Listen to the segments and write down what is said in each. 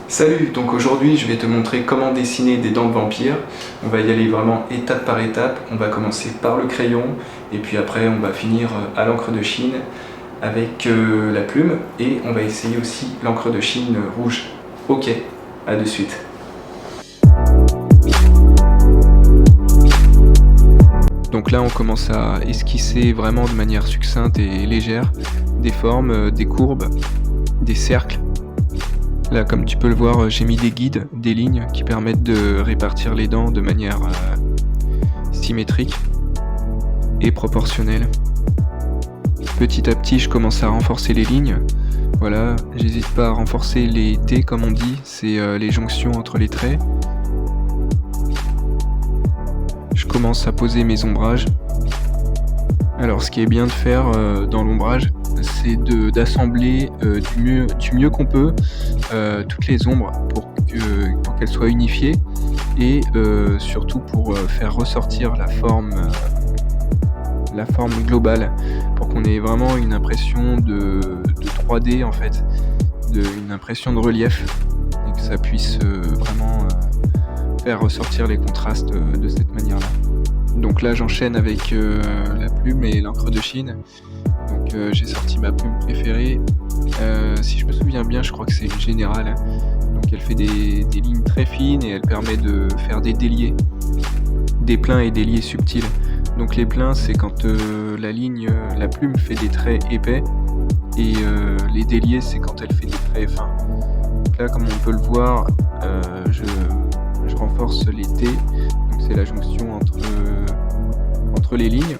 Salut, donc aujourd'hui je vais te montrer comment dessiner des dents de vampire. On va y aller vraiment étape par étape. On va commencer par le crayon et puis après on va finir à l'encre de Chine avec la plume et on va essayer aussi l'encre de Chine rouge. Ok, à de suite. Donc là on commence à esquisser vraiment de manière succincte et légère des formes, des courbes, des cercles. Là, comme tu peux le voir, j'ai mis des guides, des lignes qui permettent de répartir les dents de manière symétrique et proportionnelle. Petit à petit, je commence à renforcer les lignes. Voilà, j'hésite pas à renforcer les T comme on dit, c'est les jonctions entre les traits. Je commence à poser mes ombrages. Alors, ce qui est bien de faire dans l'ombrage, c'est d'assembler du mieux qu'on peut toutes les ombres pour qu'elles soient unifiées et surtout pour faire ressortir la forme globale, pour qu'on ait vraiment une impression de 3D en fait, une impression de relief et que ça puisse vraiment faire ressortir les contrastes de cette manière-là. Donc là j'enchaîne avec la plume et l'encre de Chine. Donc j'ai sorti ma plume préférée. Si je me souviens bien, je crois que c'est une générale. Donc elle fait des lignes très fines et elle permet de faire des déliés, des pleins et déliés subtils. Donc les pleins, c'est quand la plume fait des traits épais et les déliés, c'est quand elle fait des traits fins. Donc là, comme on peut le voir, je renforce les T. Donc c'est la jonction entre les lignes.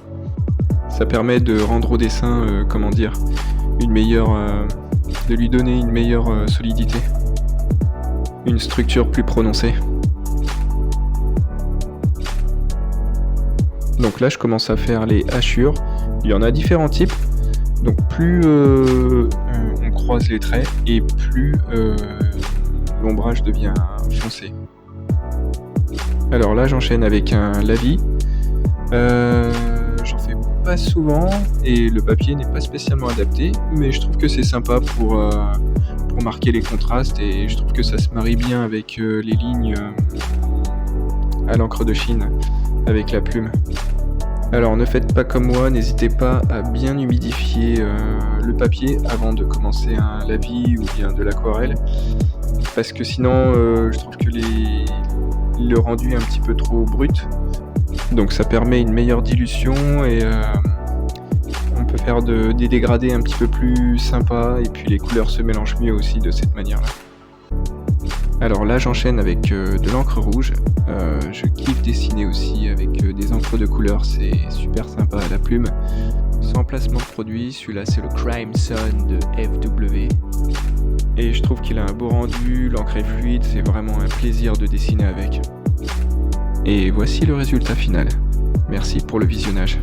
Ça permet de rendre au dessin, de lui donner une meilleure solidité, une structure plus prononcée. Donc là, je commence à faire les hachures. Il y en a différents types. Donc plus on croise les traits et plus l'ombrage devient foncé. Alors là, j'enchaîne avec un lavis. J'en fais pas souvent et le papier n'est pas spécialement adapté, mais je trouve que c'est sympa pour marquer les contrastes et je trouve que ça se marie bien avec les lignes à l'encre de Chine avec la plume. Alors ne faites pas comme moi, n'hésitez pas à bien humidifier le papier avant de commencer un lavis ou bien de l'aquarelle, parce que sinon je trouve que le rendu est un petit peu trop brut. Donc ça permet une meilleure dilution et on peut faire des dégradés un petit peu plus sympas et puis les couleurs se mélangent mieux aussi de cette manière-là. Alors là j'enchaîne avec de l'encre rouge. Je kiffe dessiner aussi avec des encres de couleur, c'est super sympa à la plume. Sans placement de produit, celui-là c'est le Crime Sun de FW. Et je trouve qu'il a un beau rendu, l'encre est fluide, c'est vraiment un plaisir de dessiner avec. Et voici le résultat final. Merci pour le visionnage.